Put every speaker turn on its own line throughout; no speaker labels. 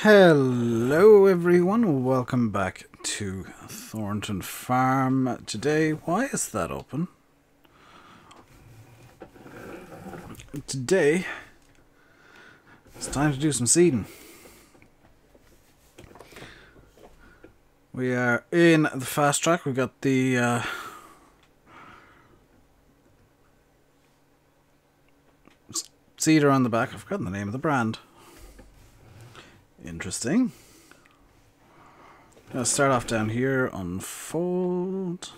Hello everyone, welcome back to Thornton Farm. Today, why is that open? Today, it's time to do some seeding. We are in the fast track. We've got the seeder on the back. I've forgotten the name of the brand. Interesting. Gonna start off down here. Unfold.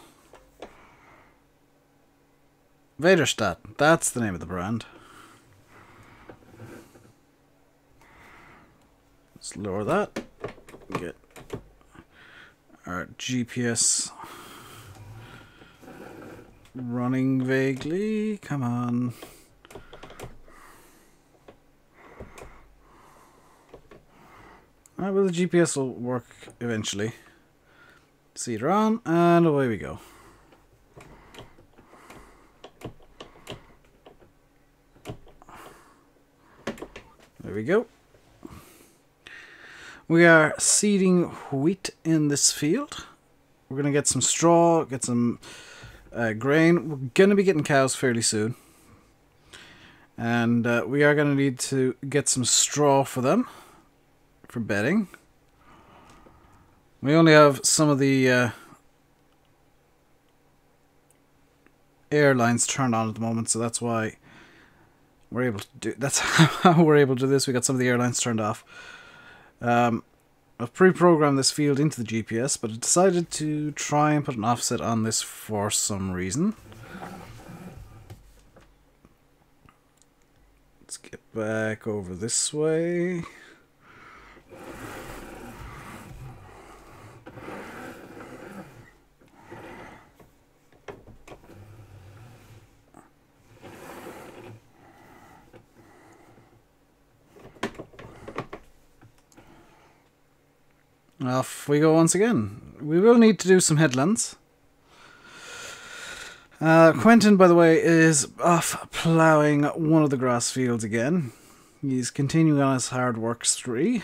Vaderstadt. That's the name of the brand. Let's lower that. Get our GPS running vaguely. Come on. Alright, well, the GPS will work eventually. Seeder on, and away we go. There we go. We are seeding wheat in this field. We're going to get some straw, get some grain. We're going to be getting cows fairly soon. And we are going to need to get some straw for them. For bedding. We only have some of the air lines turned on at the moment, so that's why we're able to do. That's how we're able to do this. We got some of the air lines turned off. I've pre-programmed this field into the GPS, but I decided to try and put an offset on this for some reason. Let's get back over this way. Off we go once again. We will need to do some headlands. Quentin, by the way, is off ploughing one of the grass fields again. He's continuing on his hard work spree,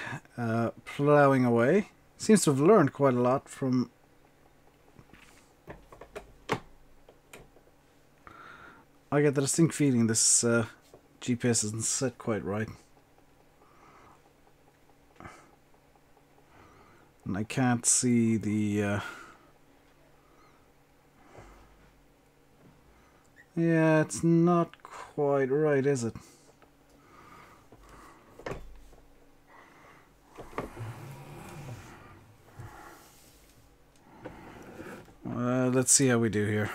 ploughing away. Seems to have learned quite a lot from... I get the distinct feeling this GPS isn't set quite right. And I can't see the... Yeah, it's not quite right, is it? Let's see how we do here.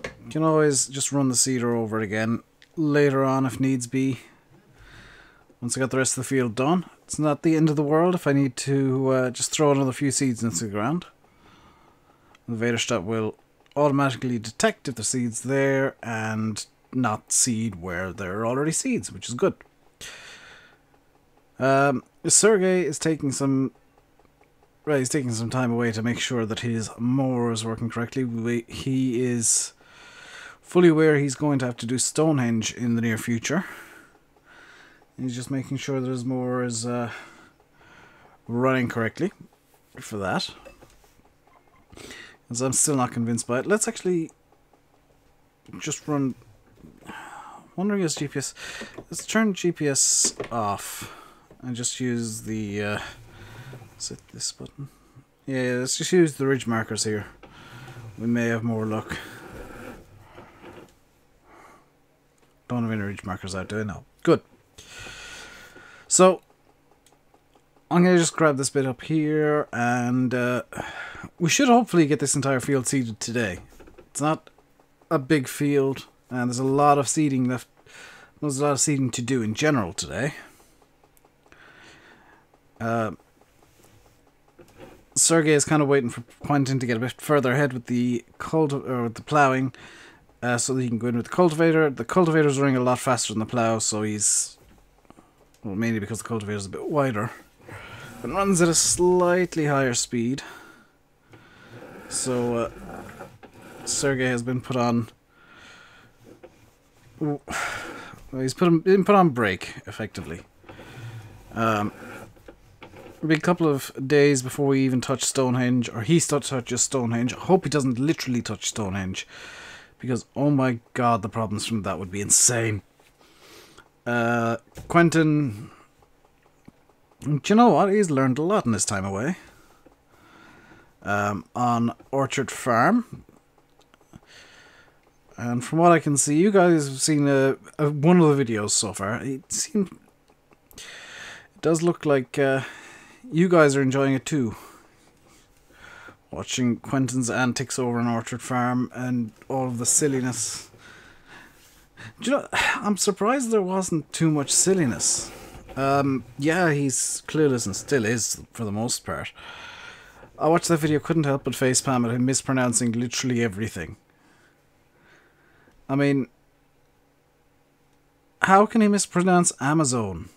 You can always just run the seeder over it again later on if needs be. Once I got the rest of the field done. It's not the end of the world if I need to just throw another few seeds into the ground. The Vaderstadt will automatically detect if the seed's there and not seed where there are already seeds, which is good. Sergey is taking some... Right, he's taking some time away to make sure that his mower is working correctly. He is fully aware he's going to have to do Stonehenge in the near future. He's just making sure that his mower is running correctly for that. As I'm still not convinced by it. Let's actually just run... Wondering his GPS... Let's turn GPS off and just use the... is it this button? Yeah, let's just use the ridge markers here. We may have more luck. Don't have any ridge markers out, do I? No. Good. So, I'm going to just grab this bit up here, and we should hopefully get this entire field seeded today. It's not a big field, and there's a lot of seeding left. There's a lot of seeding to do in general today. Sergey is kind of waiting for Quentin to get a bit further ahead with the ploughing, so that he can go in with the cultivator. The cultivator's running a lot faster than the plough, so he's... Well, mainly because the cultivator is a bit wider. It runs at a slightly higher speed. So, Sergey has been put on... Well, he's been put on break, effectively. It'll be a couple of days before we even touch Stonehenge, or he touches Stonehenge. I hope he doesn't literally touch Stonehenge, because oh my god, the problems from that would be insane. Quentin, do you know what? He's learned a lot in his time away. On Orchard Farm. And from what I can see, you guys have seen one of the videos so far. It does look like you guys are enjoying it too. Watching Quentin's antics over on Orchard Farm and all of the silliness. Do you know, I'm surprised there wasn't too much silliness. Yeah, he's clueless and still is for the most part. I watched that video, couldn't help but facepalm at him mispronouncing literally everything. I mean, how can he mispronounce Amazon?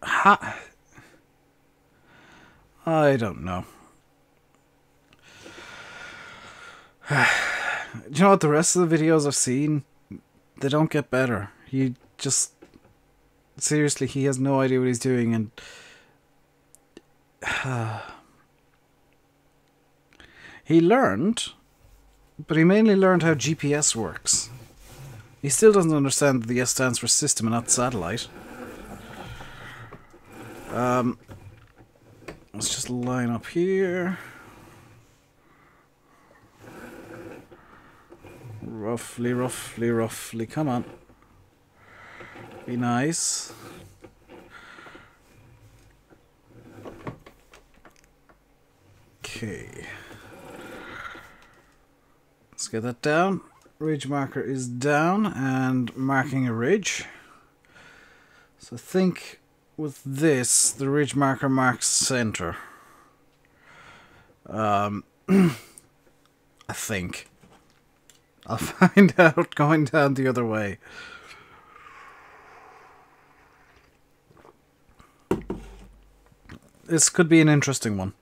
I don't know. Do you know what? The rest of the videos I've seen, they don't get better. He just... Seriously, he has no idea what he's doing, and... he learned, but he mainly learned how GPS works. He still doesn't understand that the S stands for system and not satellite. Let's just line up here. Roughly, roughly, roughly. Come on. Be nice. Okay. Let's get that down. Ridge marker is down and marking a ridge. So I think with this, the ridge marker marks center. I think. I'll find out going down the other way. This could be an interesting one.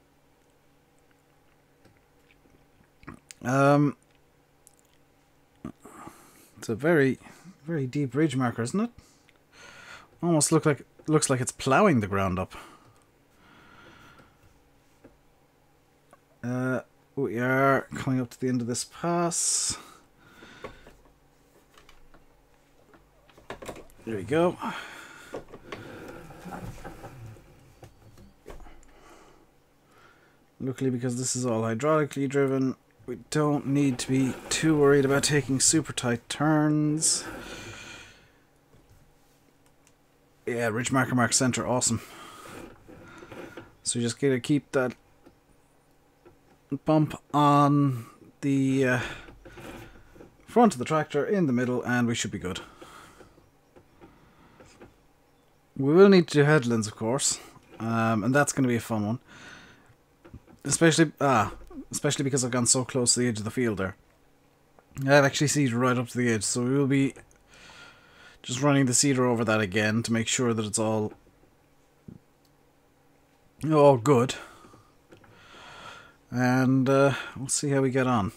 It's a very, very deep ridge marker, isn't it? Almost looks like it's ploughing the ground up. We are coming up to the end of this pass. There we go. Luckily, because this is all hydraulically driven, we don't need to be too worried about taking super tight turns. Yeah, ridge marker mark center, awesome. So you just gotta keep that bump on the front of the tractor in the middle, and we should be good. We will need to do headlands, of course, and that's going to be a fun one. Especially because I've gone so close to the edge of the field there. I've actually seeded right up to the edge, so we will be just running the seeder over that again to make sure that it's all good. And we'll see how we get on.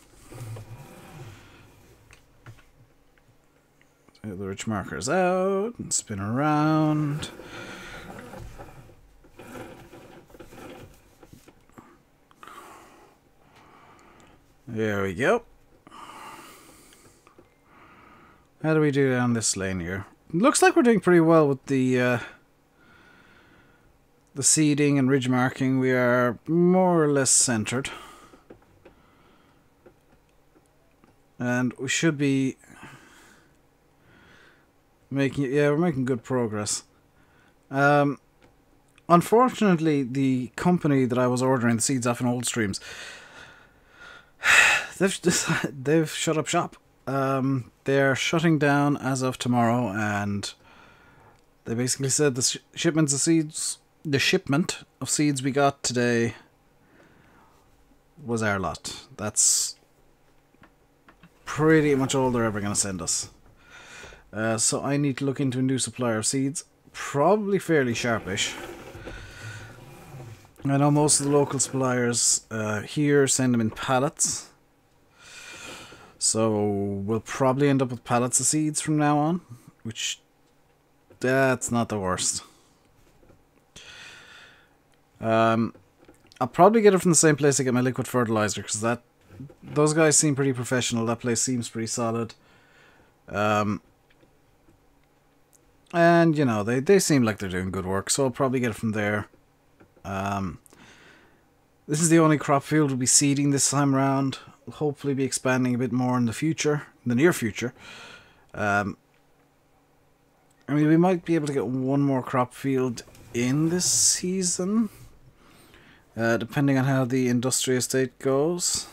So the ridge marker's out and spin around. There we go. How do we do down this lane here? Looks like we're doing pretty well with the seeding and ridge marking. We are more or less centered. And we should be we're making good progress. Unfortunately, the company that I was ordering the seeds off in Old Streams, they've shut up shop. They're shutting down as of tomorrow, and they basically said the shipment of seeds we got today was our lot. That's pretty much all they're ever going to send us. So I need to look into a new supplier of seeds, probably fairly sharpish. I know most of the local suppliers here send them in pallets. So we'll probably end up with pallets of seeds from now on, which That's not the worst. I'll probably get it from the same place I get my liquid fertilizer, because those guys seem pretty professional. That place seems pretty solid. And, you know, they seem like they're doing good work, so I'll probably get it from there. This is the only crop field we'll be seeding this time around. We'll hopefully be expanding a bit more in the future, in the near future. I mean, we might be able to get one more crop field in this season, depending on how the industrial estate goes.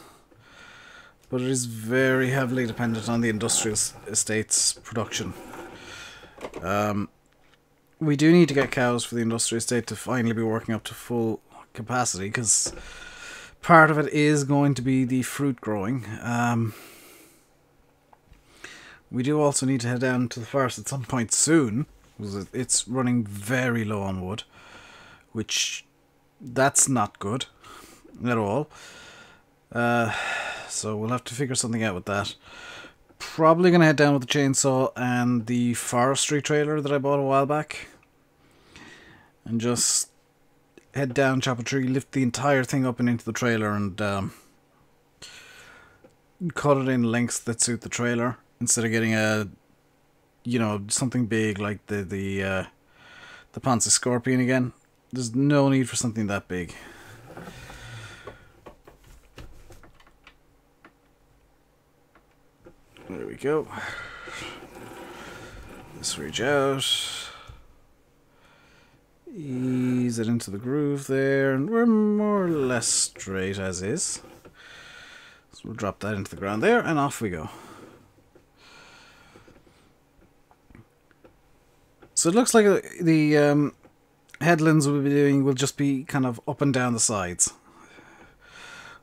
But it is very heavily dependent on the industrial estate's production. We do need to get cows for the industrial estate to finally be working up to full capacity, because part of it is going to be the fruit growing. We do also need to head down to the forest at some point soon, because it's running very low on wood, which that's not good at all. So we'll have to figure something out with that. Probably going to head down with the chainsaw and the forestry trailer that I bought a while back, and just head down, chop a tree, lift the entire thing up and into the trailer, and cut it in lengths that suit the trailer, instead of getting a, you know, something big like the Panzer Scorpion again. There's no need for something that big. There we go. Let's reach out. Ease it into the groove there, and we're more or less straight as is. So we'll drop that into the ground there, and off we go. So it looks like the headlands we'll be doing will just be kind of up and down the sides,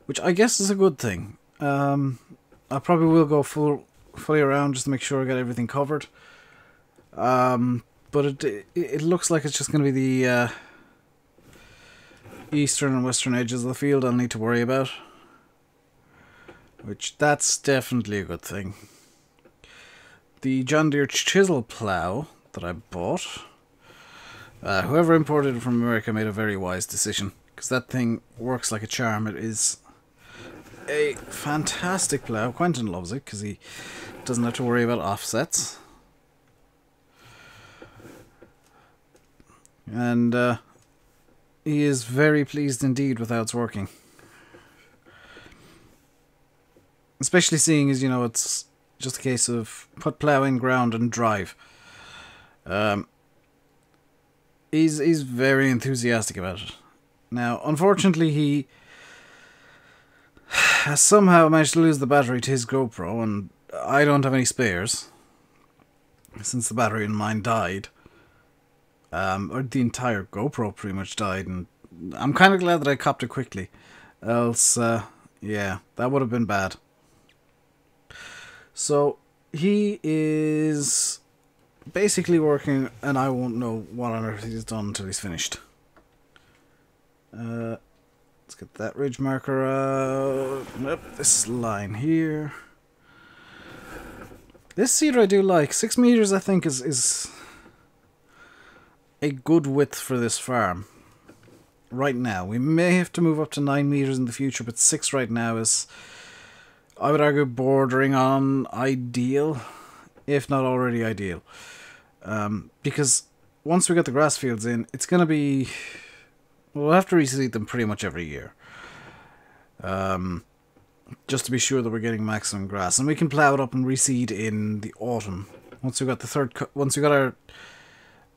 which I guess is a good thing. I probably will go fully around just to make sure I get everything covered. But it looks like it's just going to be the eastern and western edges of the field I'll need to worry about, which that's definitely a good thing. The John Deere chisel plough that I bought, whoever imported it from America made a very wise decision, because that thing works like a charm. It is a fantastic plough. Quentin loves it because he doesn't have to worry about offsets. And he is very pleased indeed with how it's working. Especially seeing as, you know, it's just a case of put plough in ground and drive. He's very enthusiastic about it. Now, unfortunately, he has somehow managed to lose the battery to his GoPro, and I don't have any spares, since the battery in mine died. Or the entire GoPro pretty much died, and I'm kind of glad that I copped it quickly. Else, yeah, that would have been bad. So, he is basically working, and I won't know what on earth he's done until he's finished. Let's get that ridge marker out. Yep, this line here. This cedar I do like. 6 meters I think is a good width for this farm. Right now. We may have to move up to 9 meters in the future, but 6 right now is, I would argue, bordering on ideal, if not already ideal. Because once we get the grass fields in, it's going to be, we'll have to reseed them pretty much every year. Just to be sure that we're getting maximum grass. And we can plough it up and reseed in the autumn. Once we got the third cut, once we got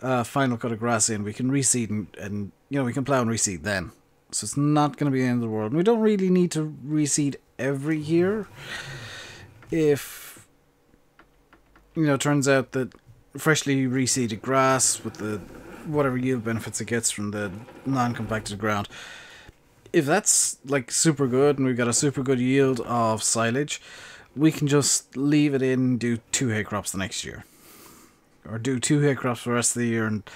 our final cut of grass in, we can reseed and you know, we can plough and reseed then. So it's not going to be the end of the world. And we don't really need to reseed every year. If, you know, it turns out that freshly reseeded grass with the whatever yield benefits it gets from the non-compacted ground, if that's like super good and we've got a super good yield of silage, we can just leave it in and do 2 hay crops the next year. Or do 2 hay crops for the rest of the year and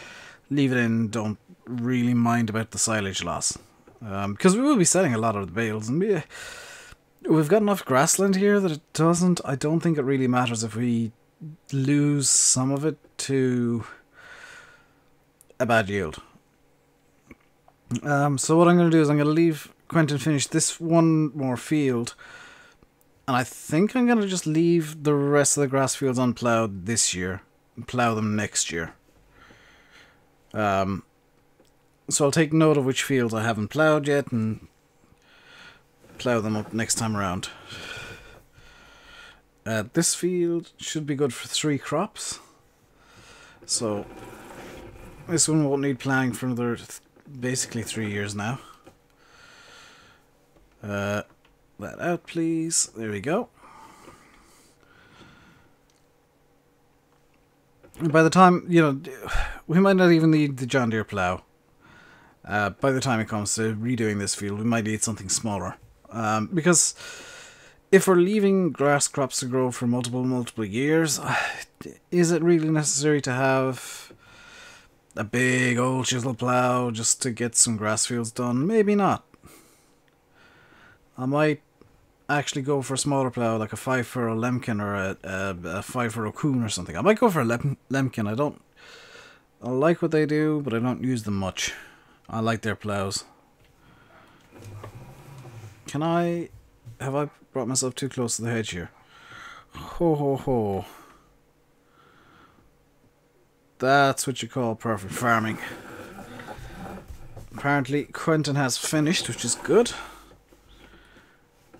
leave it in, don't really mind about the silage loss. Because we will be selling a lot of the bales, and we've got enough grassland here that it doesn't, I don't think it really matters if we lose some of it to a bad yield. So what I'm going to do is I'm going to leave Quentin finish this one more field, and I think I'm going to just leave the rest of the grass fields unploughed this year and plough them next year. So I'll take note of which fields I haven't ploughed yet and plough them up next time around. This field should be good for 3 crops, so this one won't need ploughing for another basically 3 years now. That out, please. There we go. And by the time, you know, we might not even need the John Deere plough. By the time it comes to redoing this field, we might need something smaller. Because if we're leaving grass crops to grow for multiple years, is it really necessary to have a big old chisel plough just to get some grass fields done? Maybe not. I might actually go for a smaller plough, like a 5-furrow Lemken or a 5-furrow Coon or something. I might go for a Lemken. I like what they do, but I don't use them much. I like their ploughs. Have I brought myself too close to the hedge here? Ho ho ho. That's what you call perfect farming. Apparently Quentin has finished, which is good.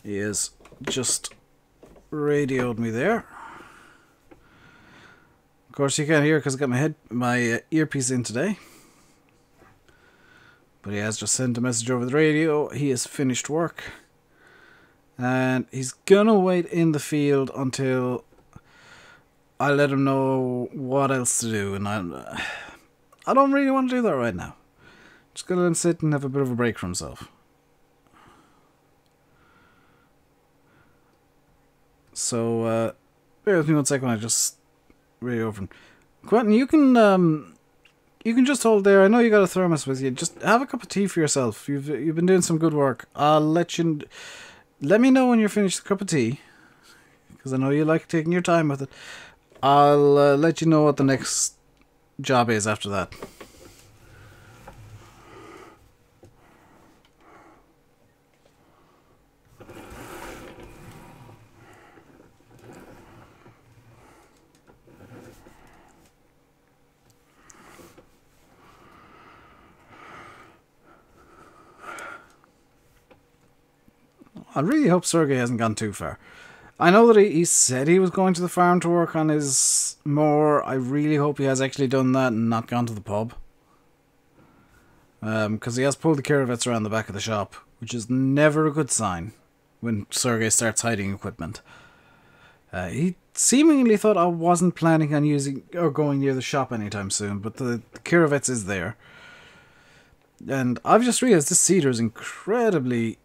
He has just radioed me there. Of course you can't hear because I got my earpiece in today. But he has just sent a message over the radio. He has finished work. And he's gonna wait in the field until I let him know what else to do. And I don't really want to do that right now. Just gonna let him sit and have a bit of a break for himself. So, bear with me 1 second. I just radio over. Quentin, you can just hold there. I know you got a thermos with you. Just have a cup of tea for yourself. You've been doing some good work. I'll let you. Let me know when you're finished the cup of tea, because I know you like taking your time with it. I'll let you know what the next job is after that. I really hope Sergey hasn't gone too far. I know that he said he was going to the farm to work on his mower. I really hope he has actually done that and not gone to the pub. Because he has pulled the caravets around the back of the shop, which is never a good sign when Sergey starts hiding equipment. He seemingly thought I wasn't planning on using or going near the shop anytime soon, but the caravets is there. And I've just realized this seeder is incredibly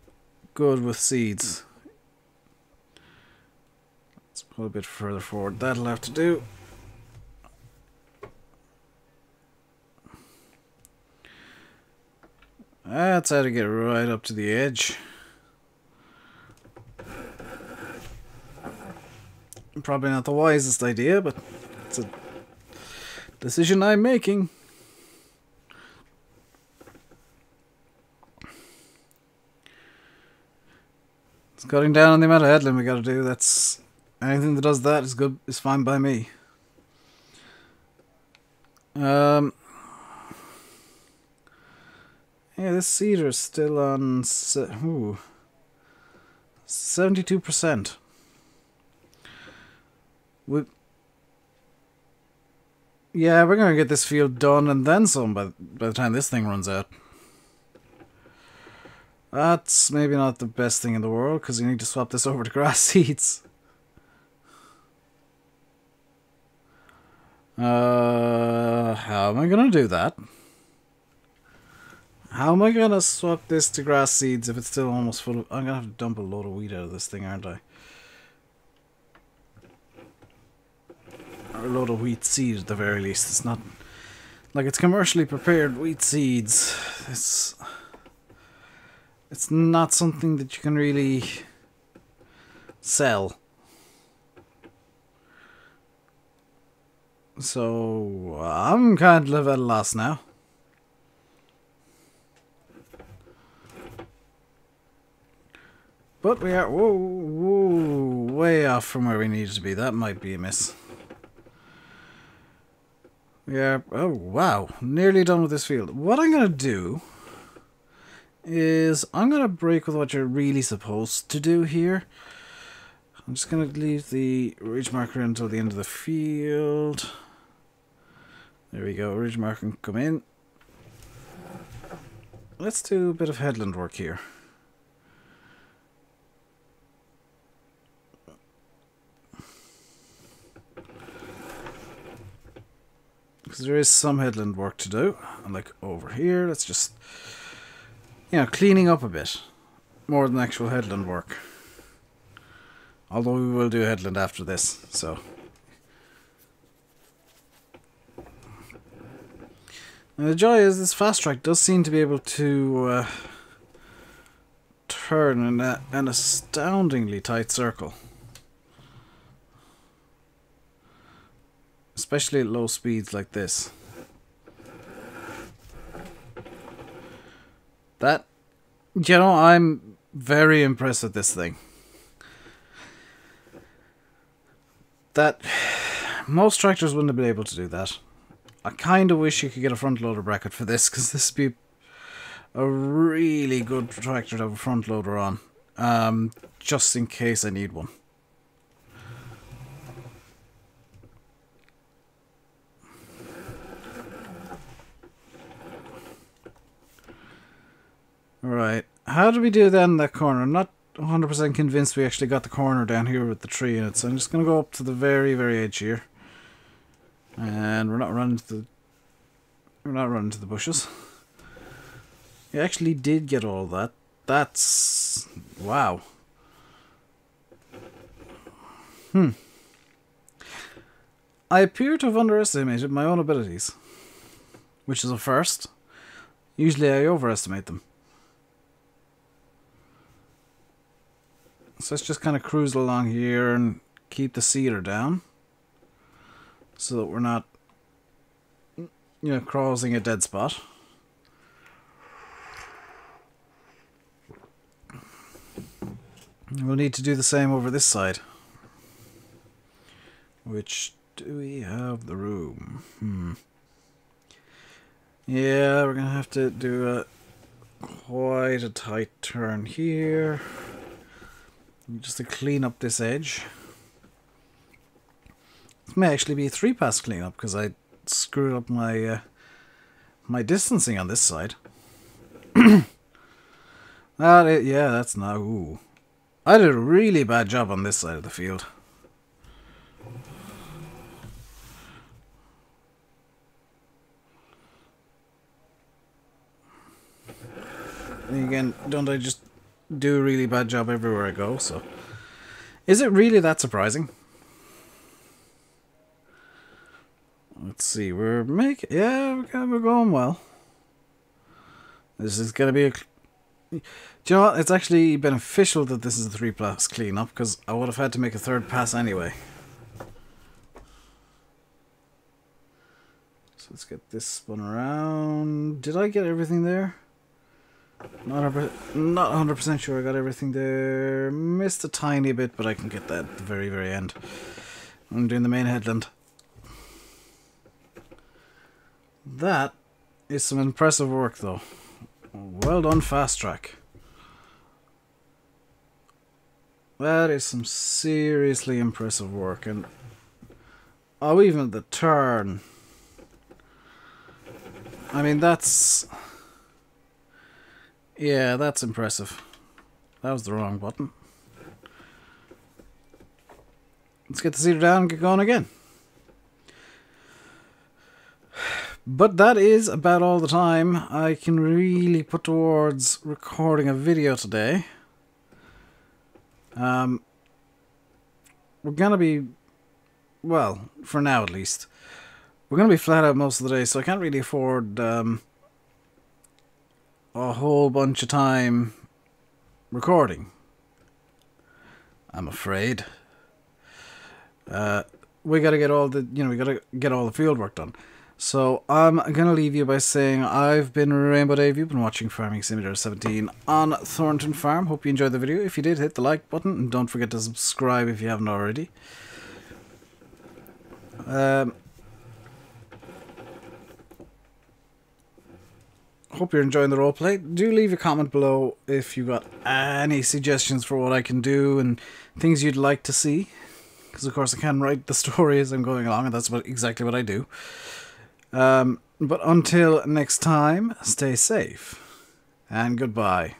good with seeds. Let's pull a bit further forward. That'll have to do. That's how to get right up to the edge. Probably not the wisest idea, but it's a decision I'm making. Cutting down on the amount of headland we gotta do. That's anything that does that is good. Is fine by me. Yeah, this cedar is still on 72%. Yeah, we're gonna get this field done and then some by the time this thing runs out. That's maybe not the best thing in the world, because you need to swap this over to grass seeds. How am I going to do that? How am I going to swap this to grass seeds if it's still almost full of... I'm going to have to dump a load of wheat out of this thing, aren't I? Or a load of wheat seed at the very least. It's not... like, it's commercially prepared wheat seeds. It's not something that you can really sell. So I'm kind of at a loss now. But we are way off from where we need to be. That might be a miss. We are, oh wow, nearly done with this field. What I'm going to do is I'm going to break with what you're really supposed to do here. I'm just going to leave the ridge marker until the end of the field. There we go, ridge marker can come in. Let's do a bit of headland work here. Because there is some headland work to do. And like over here, let's just, you know, cleaning up a bit. More than actual headland work. Although we will do headland after this, so. And the joy is this fast track does seem to be able to turn in an astoundingly tight circle. Especially at low speeds like this. That, you know, I'm very impressed with this thing. That, most tractors wouldn't have been able to do that. I kind of wish you could get a front loader bracket for this, because this would be a really good tractor to have a front loader on. Just in case I need one. Right, how do we do that in that corner? I'm not 100% convinced we actually got the corner down here with the tree in it, so I'm just going to go up to the very, very edge here. And we're not running to the bushes. You actually did get all that. That's, wow. I appear to have underestimated my own abilities, which is a first. Usually I overestimate them. So let's just kind of cruise along here and keep the cedar down so that we're not, you know, crossing a dead spot. We'll need to do the same over this side. Which, do we have the room? Yeah, we're going to have to do quite a tight turn here. Just to clean up this edge. This may actually be a 3-pass cleanup because I screwed up my my distancing on this side. Yeah, that's now. Ooh. I did a really bad job on this side of the field. And again, don't I just do a really bad job everywhere I go, so. Is it really that surprising? Let's see, we're going well. This is going to be a... Do you know what? It's actually beneficial that this is a 3-pass cleanup, because I would have had to make a 3rd pass anyway. So let's get this spun around. Did I get everything there? Not 100% sure I got everything there. Missed a tiny bit, but I can get that at the very, very end. I'm doing the main headland. That is some impressive work, though. Well done, fast track. That is some seriously impressive work, and oh, even the turn. I mean, that's... Yeah, that's impressive. That was the wrong button. Let's get the cedar down and get going again. But that is about all the time I can really put towards recording a video today. We're gonna be, well, for now at least, we're gonna be flat out most of the day, so I can't really afford a whole bunch of time recording, I'm afraid. We gotta get all the, we gotta get all the field work done. So I'm going to leave you by saying I've been RainbowDave. You've been watching Farming Simulator 17 on Thornton Farm. Hope you enjoyed the video. If you did, hit the like button and don't forget to subscribe if you haven't already. Hope you're enjoying the roleplay. Do leave a comment below if you got any suggestions for what I can do and things you'd like to see. Because of course I can write the story as I'm going along, and that's exactly what I do. But until next time, stay safe and goodbye.